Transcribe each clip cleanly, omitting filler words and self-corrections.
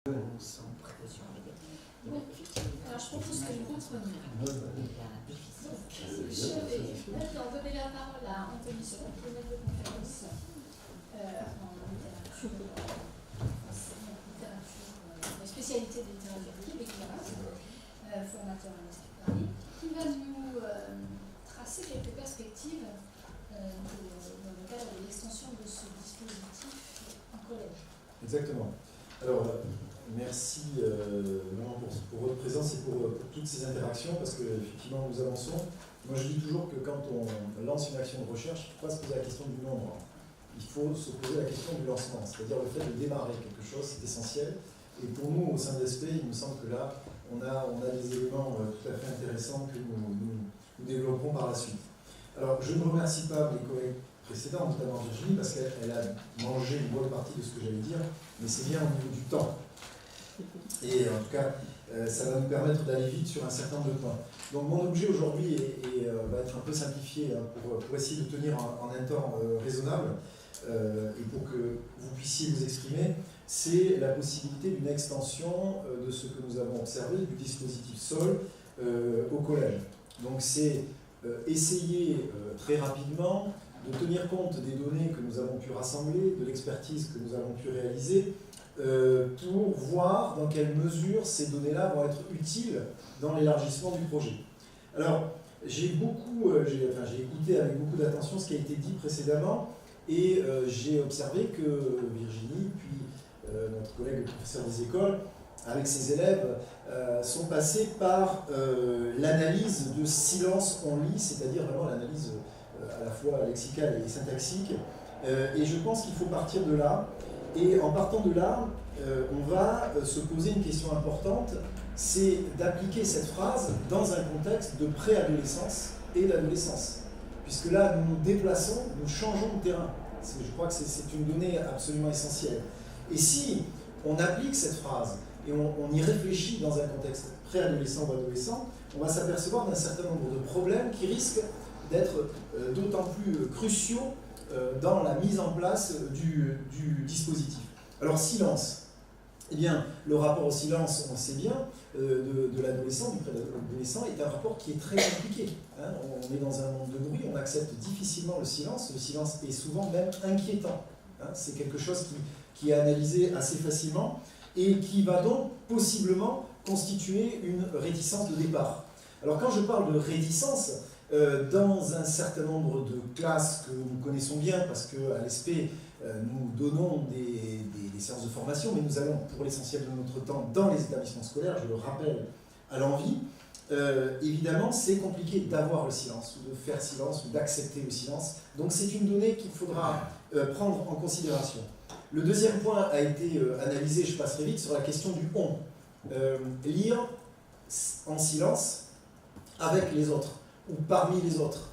Sans précaution. Oui, effectivement. Alors, je propose que nous reprenions. Je vais maintenant donner la parole à Anthony Swan, qui est maître de conférence en littérature française, spécialité de littérature québécoise, formateur à l'Institut Paris, qui va nous tracer quelques perspectives dans le cadre de l'extension de ce dispositif en collège. Exactement. Alors, merci pour votre présence et pour toutes ces interactions, parce qu'effectivement, nous avançons. Moi, je dis toujours que quand on lance une action de recherche, il ne faut pas se poser la question du nombre. Il faut se poser la question du lancement, c'est-à-dire le fait de démarrer quelque chose, c'est essentiel. Et pour nous, au sein de l'ESP, il me semble que là, on a des éléments tout à fait intéressants que nous développerons par la suite. Alors, je ne remercie pas mes collègues précédents, notamment Virginie, parce qu'elle a mangé une bonne partie de ce que j'allais dire, mais c'est bien au niveau du temps. Et en tout cas, ça va nous permettre d'aller vite sur un certain nombre de points. Donc mon objet aujourd'hui va être un peu simplifié pour essayer de tenir en un temps raisonnable et pour que vous puissiez vous exprimer. C'est la possibilité d'une extension de ce que nous avons observé du dispositif SOL au collège. Donc c'est essayer très rapidement de tenir compte des données que nous avons pu rassembler, de l'expertise que nous avons pu réaliser, pour voir dans quelle mesure ces données-là vont être utiles dans l'élargissement du projet. Alors, j'ai écouté avec beaucoup d'attention ce qui a été dit précédemment, et j'ai observé que Virginie, puis notre collègue le professeur des écoles, avec ses élèves, sont passés par l'analyse de silence on lit, c'est-à-dire vraiment l'analyse à la fois lexicale et syntaxique. Et je pense qu'il faut partir de là. Et en partant de là, on va se poser une question importante, c'est d'appliquer cette phrase dans un contexte de préadolescence et d'adolescence. Puisque là, nous nous déplaçons, nous changeons de terrain. Je crois que c'est une donnée absolument essentielle. Et si on applique cette phrase et on y réfléchit dans un contexte préadolescent ou adolescent, on va s'apercevoir d'un certain nombre de problèmes qui risquent d'être d'autant plus cruciaux dans la mise en place du dispositif. Alors, silence. Eh bien, le rapport au silence, on le sait bien, de l'adolescent, du préadolescent, est un rapport qui est très compliqué. Hein. On est dans un monde de bruit, on accepte difficilement le silence est souvent même inquiétant. Hein. C'est quelque chose qui est analysé assez facilement et qui va donc possiblement constituer une réticence de départ. Alors, quand je parle de réticence, dans un certain nombre de classes que nous connaissons bien, parce qu'à l'ESP, nous donnons des séances de formation, mais nous allons pour l'essentiel de notre temps dans les établissements scolaires, je le rappelle, à l'envi. Évidemment, c'est compliqué d'avoir le silence, ou de faire silence, ou d'accepter le silence. Donc c'est une donnée qu'il faudra prendre en considération. Le deuxième point a été analysé, je passerai vite, sur la question du « on ». Lire en silence avec les autres, ou parmi les autres.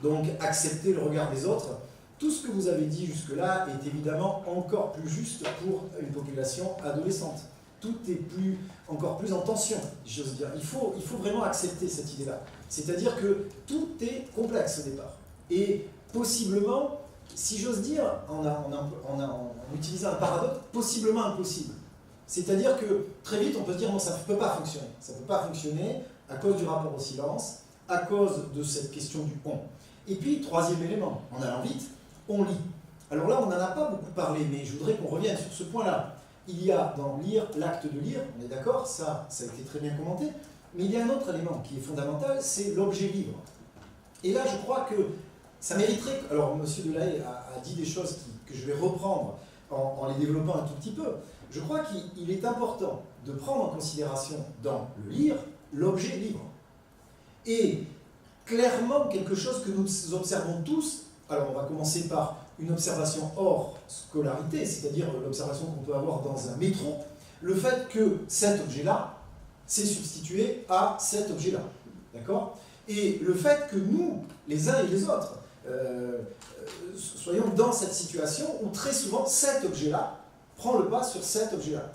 Donc accepter le regard des autres. Tout ce que vous avez dit jusque-là est évidemment encore plus juste pour une population adolescente. Tout est encore plus en tension, j'ose dire. Il faut vraiment accepter cette idée-là. C'est-à-dire que tout est complexe au départ. Et possiblement, si j'ose dire, en utilisant un paradoxe, possiblement impossible. C'est-à-dire que très vite, on peut se dire non, ça ne peut pas fonctionner. Ça ne peut pas fonctionner à cause du rapport au silence, à cause de cette question du « on ». Et puis, troisième élément, en allant vite, on lit. Alors là, on n'en a pas beaucoup parlé, mais je voudrais qu'on revienne sur ce point-là. Il y a dans lire, l'acte de lire, on est d'accord, ça a été très bien commenté, mais il y a un autre élément qui est fondamental, c'est l'objet livre. Et là, je crois que ça mériterait... Alors, M. Delahaye a dit des choses que je vais reprendre en les développant un tout petit peu. Je crois qu'il est important de prendre en considération dans le lire, l'objet livre. Et clairement, quelque chose que nous observons tous, alors on va commencer par une observation hors scolarité, c'est-à-dire l'observation qu'on peut avoir dans un métro, le fait que cet objet-là s'est substitué à cet objet-là. D'accord ? Et le fait que nous, les uns et les autres, soyons dans cette situation où très souvent cet objet-là prend le pas sur cet objet-là.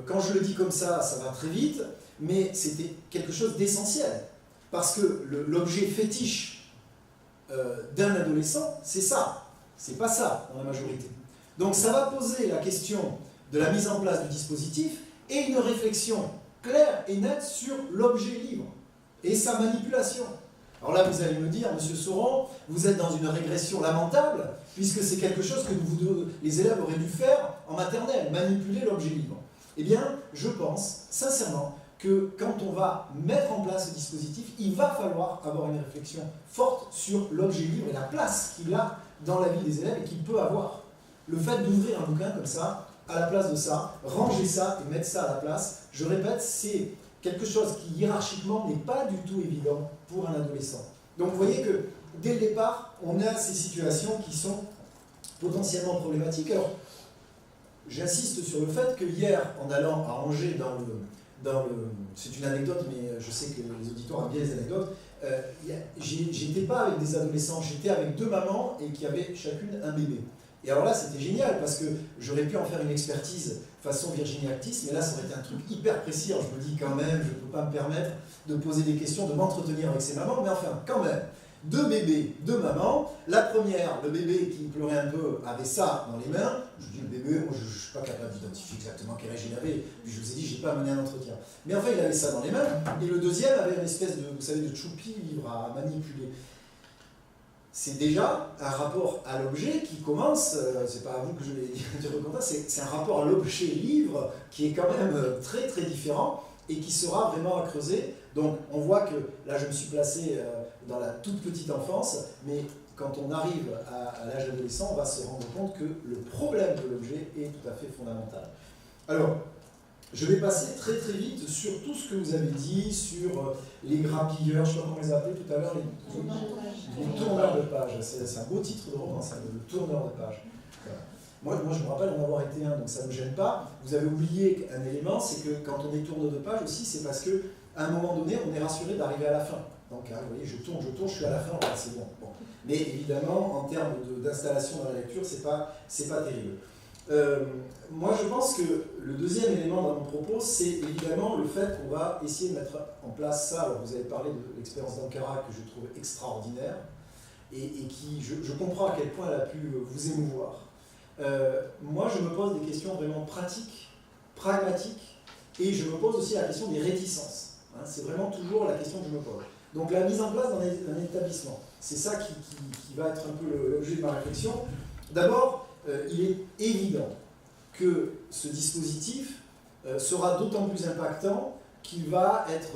Quand je le dis comme ça, ça va très vite, mais c'était quelque chose d'essentiel. Parce que l'objet fétiche d'un adolescent, c'est ça. C'est pas ça, dans la majorité. Donc ça va poser la question de la mise en place du dispositif et une réflexion claire et nette sur l'objet livre et sa manipulation. Alors là, vous allez me dire, Monsieur Sauron, vous êtes dans une régression lamentable, puisque c'est quelque chose que les élèves auraient dû faire en maternelle, manipuler l'objet livre. Eh bien, je pense, sincèrement, que quand on va mettre en place ce dispositif, il va falloir avoir une réflexion forte sur l'objet livre et la place qu'il a dans la vie des élèves et qu'il peut avoir. Le fait d'ouvrir un bouquin comme ça, à la place de ça, ranger ça et mettre ça à la place, je répète, c'est quelque chose qui hiérarchiquement n'est pas du tout évident pour un adolescent. Donc vous voyez que dès le départ, on a ces situations qui sont potentiellement problématiques. Alors, j'insiste sur le fait que hier, en allant à Angers c'est une anecdote, mais je sais que les auditeurs aiment bien les anecdotes, j'étais pas avec des adolescents, j'étais avec 2 mamans et qui avaient chacune un bébé. Et alors là, c'était génial parce que j'aurais pu en faire une expertise façon Virginie Actis, mais là, ça aurait été un truc hyper précis. Alors je me dis quand même, je ne peux pas me permettre de poser des questions, de m'entretenir avec ces mamans, mais enfin, quand même, 2 bébés, 2 mamans. La première, le bébé qui pleurait un peu, avait ça dans les mains. Je dis le bébé, moi je ne suis pas capable d'identifier exactement quel âge il avait. Puis je vous ai dit, je n'ai pas mené un entretien. Mais enfin, il avait ça dans les mains. Et le deuxième avait une espèce de, vous savez, de choupi, livre à manipuler. C'est déjà un rapport à l'objet qui commence, c'est pas à vous que je vais dire le contraire, c'est un rapport à l'objet livre qui est quand même très très différent et qui sera vraiment à creuser. Donc on voit que là je me suis placé dans la toute petite enfance, mais quand on arrive à l'âge adolescent, on va se rendre compte que le problème de l'objet est tout à fait fondamental. Alors, je vais passer très très vite sur tout ce que vous avez dit, sur les grappilleurs, je ne sais pas comment les appeler tout à l'heure, les tourneurs de page. C'est un beau titre de roman, ça, le tourneur de page. Voilà. Moi, je me rappelle en avoir été un, donc ça ne me gêne pas. Vous avez oublié un élément, c'est que quand on est tourneur de page aussi, c'est parce qu'à un moment donné, on est rassuré d'arriver à la fin. Donc, hein, vous voyez, je tourne, je suis à la fin, voilà, c'est bon. Mais évidemment, en termes d'installation dans la lecture, c'est pas terrible. Moi, je pense que le deuxième élément dans mon propos, c'est évidemment le fait qu'on va essayer de mettre en place ça. Alors, vous avez parlé de l'expérience d'Ankara que je trouve extraordinaire et qui, je comprends à quel point elle a pu vous émouvoir. Moi, je me pose des questions vraiment pratiques, pragmatiques, et je me pose aussi la question des réticences. Hein, c'est vraiment toujours la question que je me pose. Donc, la mise en place d'un établissement, c'est ça qui va être un peu l'objet de ma réflexion. D'abord, il est évident que ce dispositif sera d'autant plus impactant qu'il va être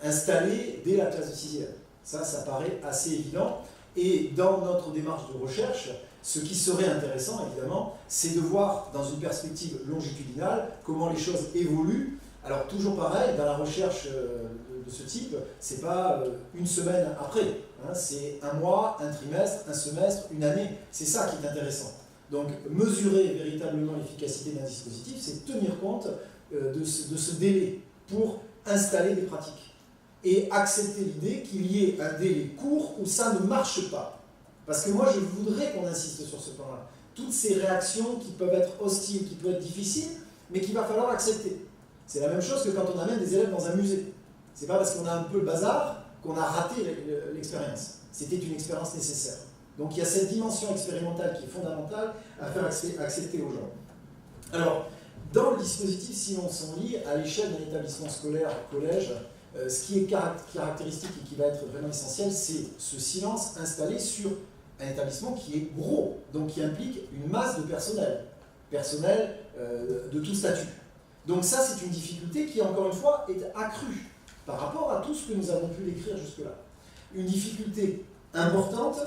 installé dès la classe de 6e. Ça paraît assez évident. Et dans notre démarche de recherche, ce qui serait intéressant, évidemment, c'est de voir dans une perspective longitudinale comment les choses évoluent. Alors, toujours pareil, dans la recherche de ce type, c'est pas une semaine après. C'est un mois, un trimestre, un semestre, une année. C'est ça qui est intéressant. Donc, mesurer véritablement l'efficacité d'un dispositif, c'est tenir compte de ce délai pour installer des pratiques. Et accepter l'idée qu'il y ait un délai court où ça ne marche pas. Parce que moi, je voudrais qu'on insiste sur ce point-là. Toutes ces réactions qui peuvent être hostiles, qui peuvent être difficiles, mais qu'il va falloir accepter. C'est la même chose que quand on amène des élèves dans un musée. C'est pas parce qu'on a un peu le bazar qu'on a raté l'expérience. C'était une expérience nécessaire. Donc il y a cette dimension expérimentale qui est fondamentale à faire accepter aux gens. Alors, dans le dispositif, si on s'en lit, à l'échelle d'un établissement scolaire, collège, ce qui est caractéristique et qui va être vraiment essentiel, c'est ce silence installé sur un établissement qui est gros, donc qui implique une masse de personnel de tout statut. Donc ça, c'est une difficulté qui, encore une fois, est accrue par rapport à tout ce que nous avons pu décrire jusque-là. Une difficulté importante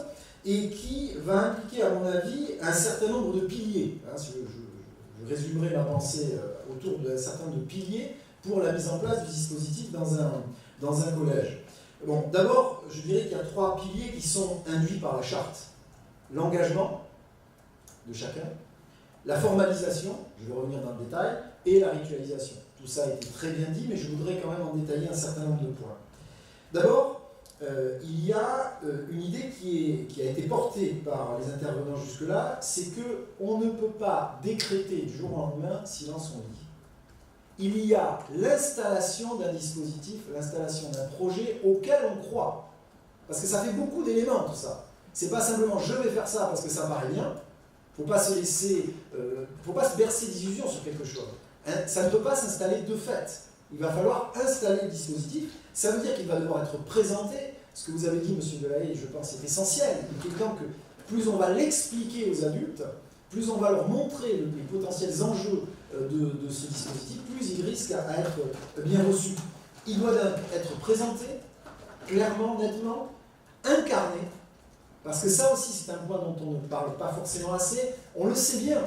et qui va impliquer, à mon avis, un certain nombre de piliers. Je résumerai ma pensée autour d'un certain nombre de piliers pour la mise en place du dispositif dans un collège. Bon, d'abord, je dirais qu'il y a 3 piliers qui sont induits par la charte. L'engagement de chacun, la formalisation, je vais revenir dans le détail, et la ritualisation. Tout ça a été très bien dit, mais je voudrais quand même en détailler un certain nombre de points. D'abord, il y a une idée qui a été portée par les intervenants jusque-là, c'est qu'on ne peut pas décréter du jour au lendemain silence on lit. Il y a l'installation d'un dispositif, l'installation d'un projet auquel on croit. Parce que ça fait beaucoup d'éléments tout ça. C'est pas simplement je vais faire ça parce que ça me paraît bien, faut pas se laisser, faut pas se bercer d'illusions sur quelque chose. Hein, ça ne peut pas s'installer de fait. Il va falloir installer le dispositif. Ça veut dire qu'il va devoir être présenté. Ce que vous avez dit, M. Delahaye, je pense, est essentiel. Il est temps que plus on va l'expliquer aux adultes, plus on va leur montrer les potentiels enjeux de ce dispositif, plus il risque à être bien reçu. Il doit être présenté clairement, nettement, incarné, parce que ça aussi c'est un point dont on ne parle pas forcément assez. On le sait bien,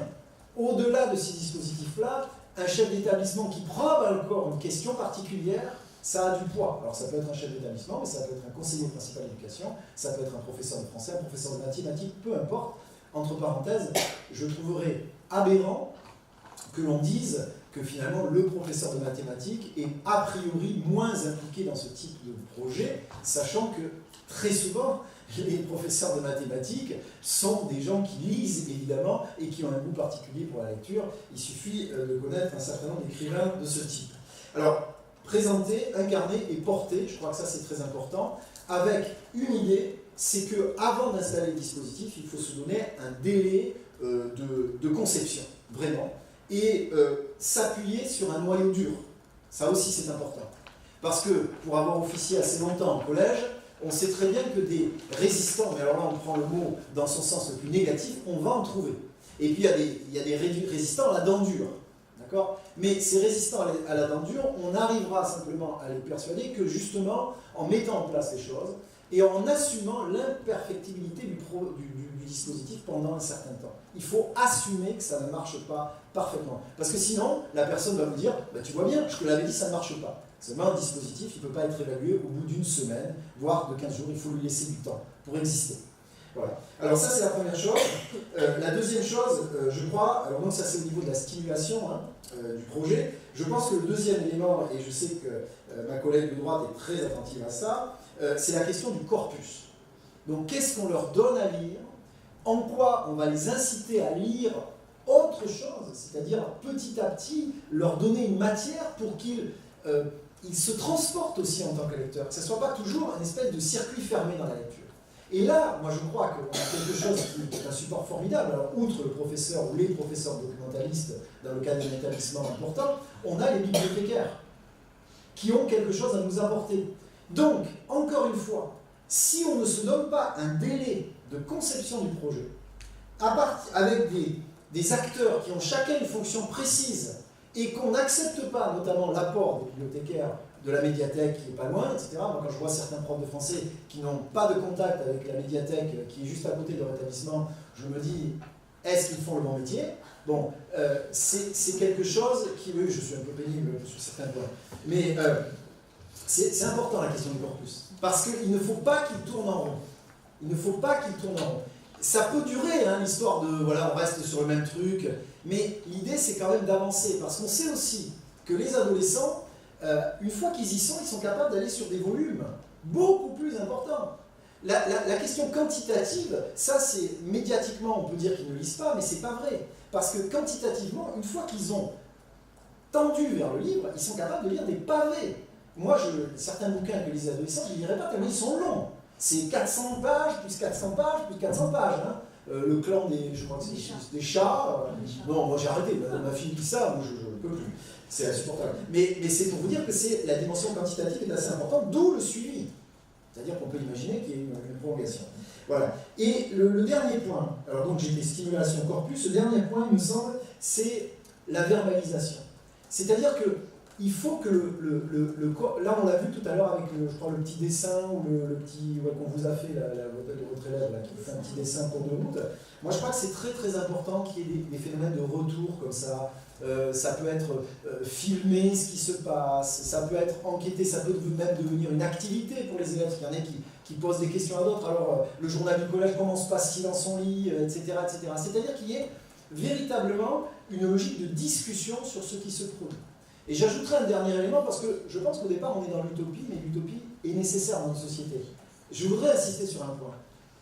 au-delà de ces dispositifs-là, un chef d'établissement qui prend à le corps une question particulière, ça a du poids. Alors ça peut être un chef d'établissement, mais ça peut être un conseiller principal d'éducation, ça peut être un professeur de français, un professeur de mathématiques, peu importe. Entre parenthèses, je trouverais aberrant que l'on dise que finalement le professeur de mathématiques est a priori moins impliqué dans ce type de projet, sachant que très souvent, les professeurs de mathématiques sont des gens qui lisent évidemment et qui ont un goût particulier pour la lecture. Il suffit de connaître un certain nombre d'écrivains de ce type. Alors, présenter, incarner et porter, je crois que ça c'est très important, avec une idée, c'est qu'avant d'installer le dispositif, il faut se donner un délai de conception, vraiment, et s'appuyer sur un noyau dur. Ça aussi c'est important. Parce que pour avoir officié assez longtemps au collège, on sait très bien que des résistants, mais alors là on prend le mot dans son sens le plus négatif, on va en trouver. Et puis il y a des résistants à la dent dure. D'accord ? Mais ces résistants à la dent dure, on arrivera simplement à les persuader que justement en mettant en place les choses et en assumant l'imperfectibilité du dispositif pendant un certain temps. Il faut assumer que ça ne marche pas parfaitement. Parce que sinon, la personne va vous dire bah, tu vois bien, je te l'avais dit, ça ne marche pas. Seulement, un dispositif, il ne peut pas être évalué au bout d'une semaine, voire de 15 jours, il faut lui laisser du temps pour exister. Voilà. Alors ça, c'est la première chose. La deuxième chose, je crois, alors donc ça c'est au niveau de la stimulation du projet, je pense que le deuxième élément, et je sais que ma collègue de droite est très attentive à ça, c'est la question du corpus. Donc qu'est-ce qu'on leur donne à lire? En quoi on va les inciter à lire autre chose? C'est-à-dire petit à petit leur donner une matière pour qu'ils se transportent aussi en tant que lecteurs, que ce ne soit pas toujours un espèce de circuit fermé dans la lecture. Et là, moi je crois qu'on a quelque chose qui est un support formidable. Alors, outre le professeur ou les professeurs documentalistes dans le cadre d'un établissement important, on a les bibliothécaires qui ont quelque chose à nous apporter. Donc, encore une fois, si on ne se donne pas un délai de conception du projet, avec des acteurs qui ont chacun une fonction précise, et qu'on n'accepte pas notamment l'apport des bibliothécaires, de la médiathèque qui n'est pas loin, etc. Moi, quand je vois certains profs de français qui n'ont pas de contact avec la médiathèque qui est juste à côté de leur établissement, je me dis, est-ce qu'ils font le bon métier? Bon, c'est quelque chose qui, oui, je suis un peu pénible sur certains points, mais c'est important la question du corpus, parce qu'il ne faut pas qu'il tourne en rond. Il ne faut pas qu'il tourne en rond. Ça peut durer, hein, l'histoire de, voilà, on reste sur le même truc, mais l'idée, c'est quand même d'avancer, parce qu'on sait aussi que les adolescents, une fois qu'ils y sont, ils sont capables d'aller sur des volumes beaucoup plus importants. La question quantitative, ça c'est médiatiquement, on peut dire qu'ils ne lisent pas, mais c'est pas vrai. Parce que quantitativement, une fois qu'ils ont tendu vers le livre, ils sont capables de lire des pavés. Moi, certains bouquins que lisent les adolescents, je ne les lirai pas tellement ils sont longs. C'est 400 pages, plus 400 pages, plus 400 pages. Hein. Le clan je crois que c'est des chats. Non, moi j'ai arrêté, ma fille lit ça, moi je ne peux plus. C'est insupportable. Mais c'est pour vous dire que la dimension quantitative est assez importante, d'où le suivi. C'est-à-dire qu'on peut imaginer qu'il y ait une prolongation. Voilà. Et le dernier point, alors donc j'ai des stimulations corpus, le dernier point, il me semble, c'est la verbalisation. C'est-à-dire qu'il faut que là on l'a vu tout à l'heure avec je crois, le petit dessin ou le petit qu'on vous a fait, votre élève là, qui fait un petit dessin pour de route. Moi je crois que c'est très très important qu'il y ait des phénomènes de retour comme ça. Ça peut être filmer ce qui se passe, ça peut être enquêter, ça peut même devenir une activité pour les élèves. Il y en a qui posent des questions à d'autres. Alors, le journal du collège, comment se passe-t-il dans son lit, etc. etc. C'est-à-dire qu'il y ait véritablement une logique de discussion sur ce qui se produit. Et j'ajouterai un dernier élément parce que je pense qu'au départ, on est dans l'utopie, mais l'utopie est nécessaire dans notre société. Je voudrais insister sur un point.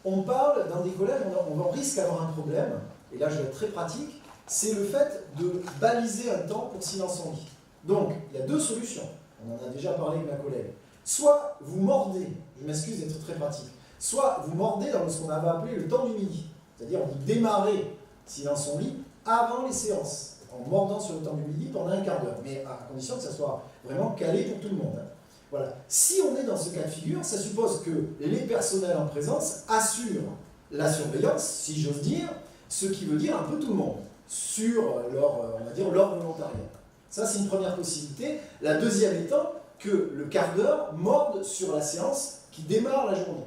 On parle dans des collèges, on risque d'avoir un problème, et là je vais être très pratique, c'est le fait de baliser un temps pour silence en lit. Donc, il y a deux solutions. On en a déjà parlé avec ma collègue. Soit vous mordez, je m'excuse d'être très pratique, soit vous mordez dans ce qu'on avait appelé le temps du midi. C'est-à-dire vous démarrez silence on lit, avant les séances, en mordant sur le temps du midi pendant un quart d'heure, mais à condition que ça soit vraiment calé pour tout le monde. Voilà. Si on est dans ce cas de figure, ça suppose que les personnels en présence assurent la surveillance, si j'ose dire, ce qui veut dire un peu tout le monde, sur leur, on va dire, leur volontariat. Ça, c'est une première possibilité. La deuxième étant que le quart d'heure morde sur la séance qui démarre la journée,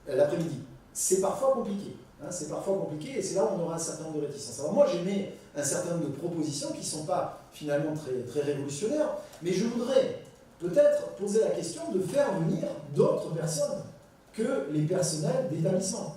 l'après-midi. C'est parfois compliqué. C'est parfois compliqué et c'est là où on aura un certain nombre de réticences. Alors moi, j'ai mis un certain nombre de propositions qui ne sont pas finalement très révolutionnaires, mais je voudrais peut-être poser la question de faire venir d'autres personnes que les personnels d'établissement.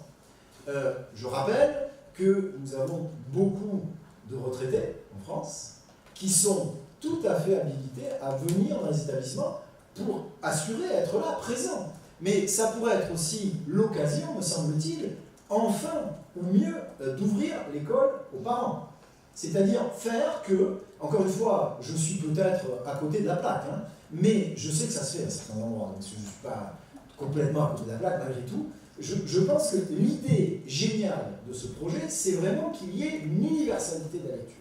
Je rappelle que nous avons beaucoup de retraités en France qui sont tout à fait habilités à venir dans les établissements pour assurer être là, présents. Mais ça pourrait être aussi l'occasion, me semble-t-il, enfin, ou mieux, d'ouvrir l'école aux parents. C'est-à-dire faire que, encore une fois, je suis peut-être à côté de la plaque, mais je sais que ça se fait à certains endroits, donc je ne suis pas complètement à côté de la plaque malgré tout. Je pense que l'idée géniale de ce projet, c'est vraiment qu'il y ait une universalité de la lecture.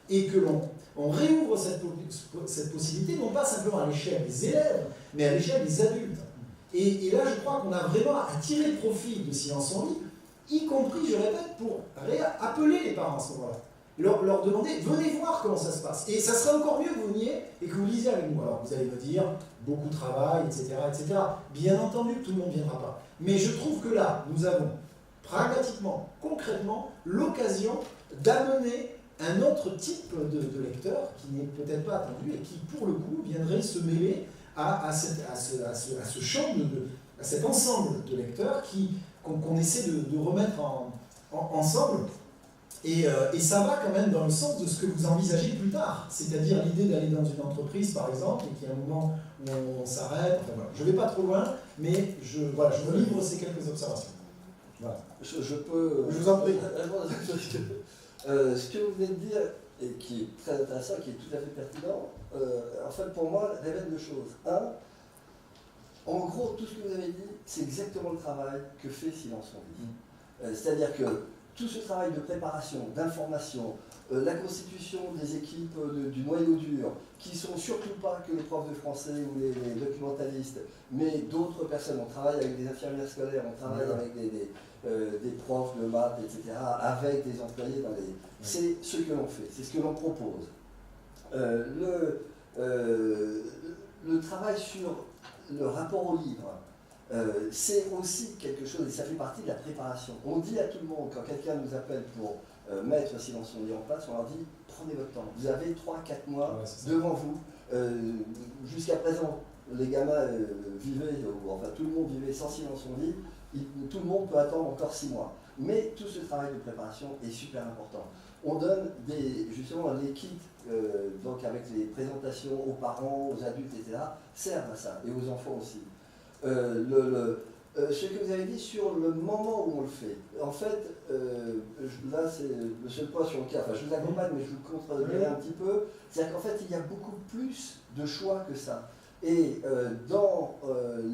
Et que l'on réouvre cette possibilité, non pas simplement à l'échelle des élèves, mais à l'échelle des adultes. Et là, je crois qu'on a vraiment à tirer profit de Silence on lit, y compris, je répète, pour appeler les parents à ce moment-là. Leur demander, venez voir comment ça se passe. Et ça serait encore mieux que vous veniez et que vous lisiez avec nous. Alors vous allez me dire, beaucoup de travail, etc., etc. Bien entendu, tout le monde ne viendra pas. Mais je trouve que là, nous avons pragmatiquement, concrètement, l'occasion d'amener un autre type de lecteur qui n'est peut-être pas attendu et qui, pour le coup, viendrait se mêler à ce champ, à cet ensemble de lecteurs qu'on essaie de remettre ensemble. Et ça va quand même dans le sens de ce que vous envisagez plus tard, c'est-à-dire l'idée d'aller dans une entreprise, par exemple, et qu'il y a un moment où on s'arrête. Enfin, voilà. Je ne vais pas trop loin, mais je me livre ces quelques observations. Voilà. Je peux... Je vous en prie. Ce que vous venez de dire, et qui est très intéressant, qui est tout à fait pertinent, en fait, pour moi, révèle deux choses. Un, en gros, tout ce que vous avez dit, c'est exactement le travail que fait Silence on lit. C'est-à-dire que tout ce travail de préparation, d'information, la constitution des équipes du noyau dur, qui ne sont surtout pas que les profs de français ou les documentalistes, mais d'autres personnes. On travaille avec des infirmières scolaires, on travaille avec des profs de maths, etc., avec des employés dans les... C'est ce que l'on fait, c'est ce que l'on propose. Le travail sur le rapport au livre, c'est aussi quelque chose, et ça fait partie de la préparation. On dit à tout le monde, quand quelqu'un nous appelle pour mettre Silence on lit en place, on leur dit, prenez votre temps. Vous avez 3-4 mois devant vous. Jusqu'à présent, les gamins vivaient, ou enfin tout le monde vivait sans Silence on lit, tout le monde peut attendre encore 6 mois. Mais tout ce travail de préparation est super important. On donne justement les kits, donc avec les présentations aux parents, aux adultes, etc., servent à ça, et aux enfants aussi. Ce que vous avez dit sur le moment où on le fait, en fait, là c'est le seul point sur lequel, enfin je vous accompagne mais je vous contredirai un petit peu, c'est-à-dire qu'en fait il y a beaucoup plus de choix que ça. Et dans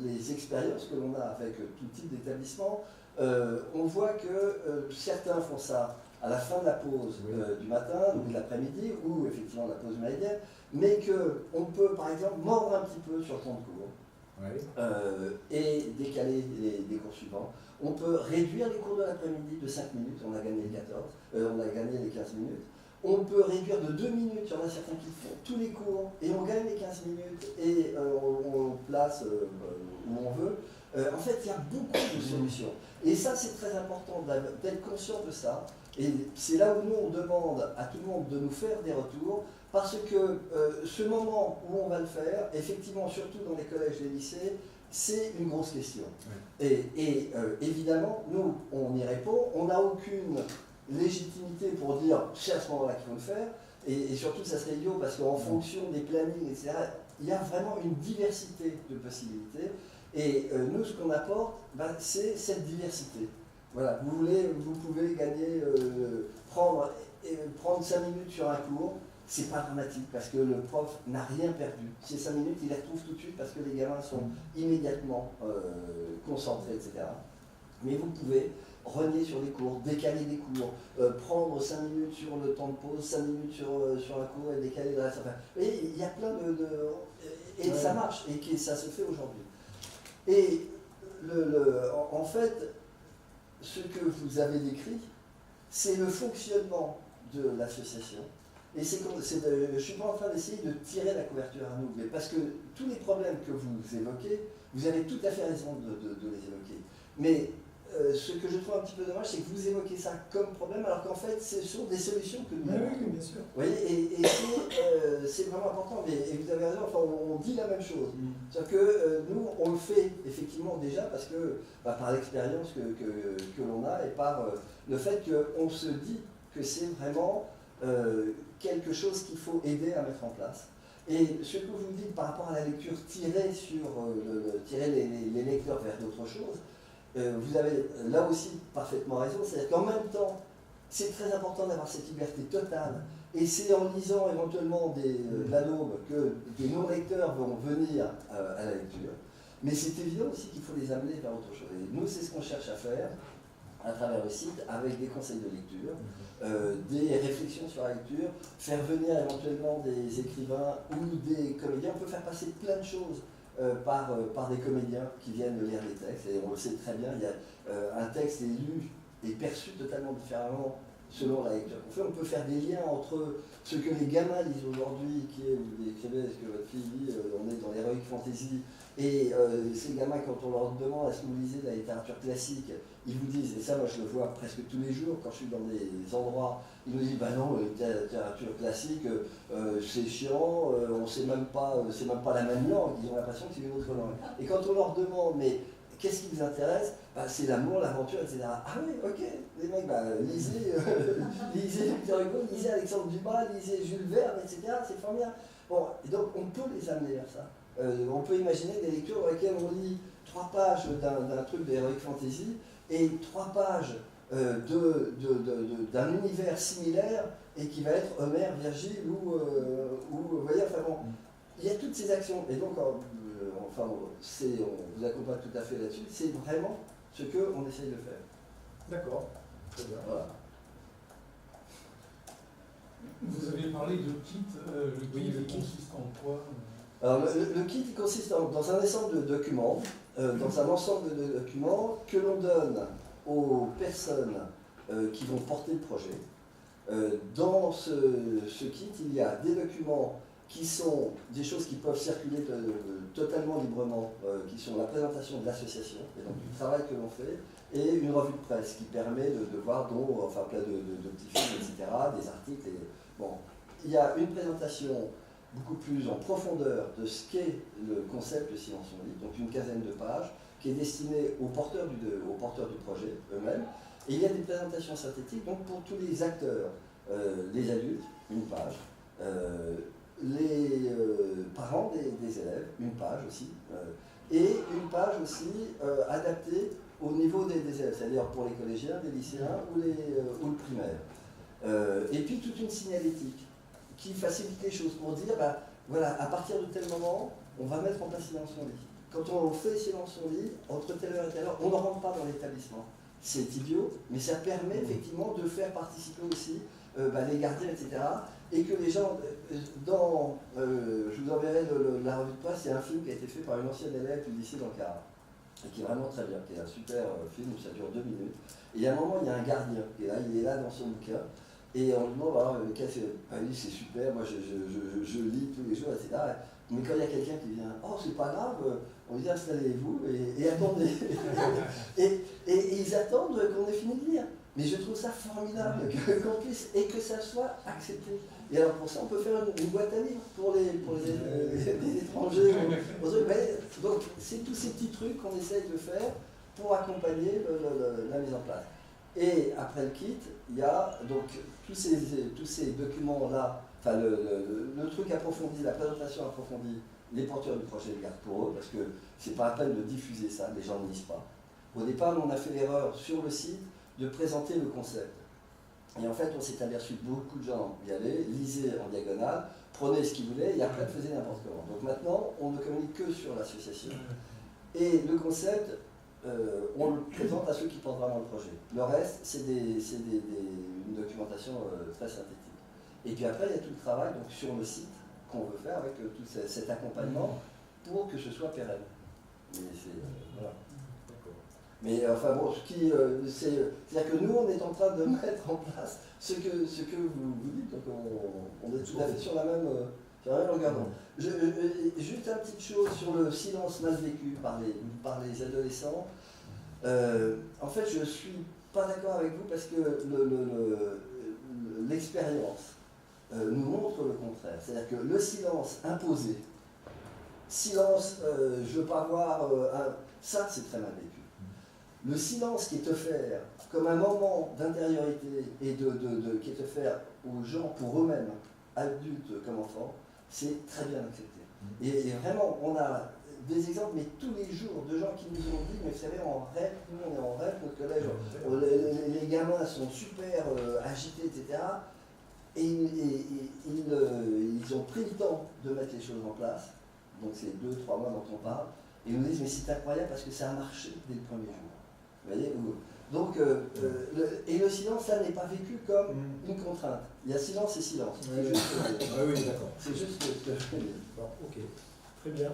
les expériences que l'on a avec tout type d'établissement, on voit que certains font ça à la fin de la pause du matin ou de l'après-midi, ou effectivement la pause méridienne, mais qu'on peut par exemple mordre un petit peu sur le temps de cours. Et décaler les cours suivants. On peut réduire les cours de l'après-midi de 5 minutes, on a gagné les 14, on a gagné les 15 minutes. On peut réduire de 2 minutes, il y en a certains qui font tous les cours, et on gagne les 15 minutes, et on place où on veut. En fait, il y a beaucoup de solutions. Et ça, c'est très important d'être conscient de ça. Et c'est là où nous, on demande à tout le monde de nous faire des retours, parce que ce moment où on va le faire, effectivement, surtout dans les collèges et les lycées, c'est une grosse question. Et évidemment, nous, on y répond, on n'a aucune légitimité pour dire c'est à ce moment-là qu'il faut le faire, et surtout, ça serait idiot, parce qu'en fonction des plannings, etc., il y a vraiment une diversité de possibilités. Et nous, ce qu'on apporte, c'est cette diversité. Voilà, vous pouvez gagner, prendre 5 minutes sur un cours, c'est pas dramatique parce que le prof n'a rien perdu. Ces 5 minutes, il les retrouve tout de suite parce que les gamins sont immédiatement concentrés, etc. Mais vous pouvez renier sur les cours, décaler des cours, prendre 5 minutes sur le temps de pause, 5 minutes sur un cours et décaler le reste. Enfin, et il y a plein et ouais. Ça marche, et ça se fait aujourd'hui. Et en fait, ce que vous avez décrit, c'est le fonctionnement de l'association. Et je ne suis pas en train d'essayer de tirer la couverture à nous, mais parce que tous les problèmes que vous évoquez, vous avez tout à fait raison de les évoquer. Mais ce que je trouve un petit peu dommage, c'est que vous évoquez ça comme problème, alors qu'en fait, ce sont des solutions que nous avons. Oui, bien sûr. Vous voyez, et c'est vraiment important, et vous avez raison, enfin, on dit la même chose. C'est-à-dire que nous, on le fait effectivement déjà parce que, par l'expérience que l'on a et par le fait qu'on se dit que c'est vraiment quelque chose qu'il faut aider à mettre en place. Et ce que vous dites par rapport à la lecture, tirer les lecteurs vers d'autres choses, vous avez là aussi parfaitement raison, c'est-à-dire qu'en même temps, c'est très important d'avoir cette liberté totale, et c'est en lisant éventuellement de la daube que des non-lecteurs vont venir à la lecture, mais c'est évident aussi qu'il faut les amener vers autre chose. Et nous, c'est ce qu'on cherche à faire à travers le site, avec des conseils de lecture, des réflexions sur la lecture, faire venir éventuellement des écrivains ou des comédiens. On peut faire passer plein de choses par des comédiens qui viennent lire les textes, et on le sait très bien, il y a, un texte est lu et perçu totalement différemment selon la lecture qu'on fait. On peut faire des liens entre ce que les gamins lisent aujourd'hui, qui est, vous décrivez ce que votre fille dit, on est dans l'heroic fantasy, et ces gamins, quand on leur demande est-ce que vous lisez de la littérature classique, ils vous disent, et ça moi je le vois presque tous les jours quand je suis dans des endroits, ils nous disent bah non, la littérature classique c'est chiant, on sait même pas, c'est même pas la même langue, ils ont l'impression que c'est une autre langue. Et quand on leur demande mais qu'est-ce qui vous intéresse, bah, c'est l'amour, l'aventure, etc. Ah oui, ok, les mecs, bah, lisez Victor Hugo, lisez Alexandre Dumas, lisez Jules Verne, etc. C'est formidable. Bon, et donc on peut les amener vers ça. On peut imaginer des lectures dans lesquelles on lit 3 pages d'un truc d'Heroic Fantasy et 3 pages d'un univers similaire et qui va être Homère, Virgile ou vous voyez, enfin bon, il y a toutes ces actions. Et donc, enfin, on vous accompagne tout à fait là-dessus, c'est vraiment ce qu'on essaye de faire. D'accord, très bien. Voilà. Vous avez parlé de kit, le kit consiste en quoi? Alors, le kit consiste dans un ensemble de documents, que l'on donne aux personnes qui vont porter le projet. Dans ce kit, il y a des documents qui sont des choses qui peuvent circuler totalement librement, qui sont la présentation de l'association, et donc du travail que l'on fait, et une revue de presse qui permet de voir enfin, plein de petits films, etc., des articles. Bon, il y a une présentation beaucoup plus en profondeur de ce qu'est le concept de Silence on lit, donc une quinzaine de pages, qui est destinée aux porteurs du projet eux-mêmes. Et il y a des présentations synthétiques donc pour tous les acteurs, les adultes, une page, les parents des élèves, une page aussi, et une page aussi adaptée au niveau des élèves, c'est-à-dire pour les collégiens, les lycéens ou le primaire. Et puis toute une signalétique qui facilite les choses pour dire, bah, voilà, à partir de tel moment, on va mettre en place Silence on lit. Quand on fait Silence on lit, entre telle heure et telle heure, on ne rentre pas dans l'établissement. C'est idiot, mais ça permet effectivement de faire participer aussi les gardiens, etc. Et que les gens, je vous enverrai la revue de presse, c'est un film qui a été fait par une ancienne élève du lycée d'Ankara, et qui est vraiment très bien, qui est un super film, ça dure 2 minutes. Et à un moment, il y a un gardien, qui est là, il est là dans son bouquin, et on lui demande, alors, c'est super, moi je lis tous les jours, etc. Mais quand il y a quelqu'un qui vient, oh c'est pas grave, on lui dit installez-vous et attendez. et ils attendent qu'on ait fini de lire. Mais je trouve ça formidable qu'on puisse, et que ça soit accepté. Et alors pour ça, on peut faire une boîte à livres pour les étrangers. Donc c'est tous ces petits trucs qu'on essaye de faire pour accompagner la mise en place. Et après le kit, il y a donc tous ces documents-là, enfin le truc approfondi, la présentation approfondie, les porteurs du projet le gardent pour eux, parce que c'est pas la peine de diffuser ça, les gens ne lisent pas. Au départ, on a fait l'erreur sur le site de présenter le concept. Et en fait, on s'est aperçu que beaucoup de gens y allaient, lisaient en diagonale, prenaient ce qu'ils voulaient et après faisaient n'importe comment. Donc maintenant, on ne communique que sur l'association. Et le concept, on le présente à ceux qui portent vraiment le projet. Le reste, c'est une documentation très synthétique. Et puis après, il y a tout le travail donc, sur le site qu'on veut faire avec tout cet accompagnement pour que ce soit pérenne. Voilà. Mais enfin bon, c'est-à-dire que nous, on est en train de mettre en place ce que vous dites, donc on est tout à fait sur la même longueur d'onde. Juste une petite chose sur le silence mal vécu par les adolescents. En fait, je ne suis pas d'accord avec vous parce que l'expérience nous montre le contraire. C'est-à-dire que le silence imposé, silence, je ne veux pas voir, ça c'est très mal vécu. Le silence qui est offert comme un moment d'intériorité et qui est offert aux gens pour eux-mêmes, adultes comme enfants, c'est très bien accepté. Et vraiment, on a des exemples, mais tous les jours, de gens qui nous ont dit, mais vous savez, en rêve, nous on est en rêve, notre collège, les gamins sont super agités, etc. Et ils ont pris le temps de mettre les choses en place, donc c'est 2-3 mois dont on parle, et ils nous disent, mais c'est incroyable parce que ça a marché dès le premier jour. Vous voyez, donc, et le silence, ça n'est pas vécu comme une contrainte. Il y a silence et silence. Oui, d'accord. C'est juste ce que je fais. Bon, ok, très bien.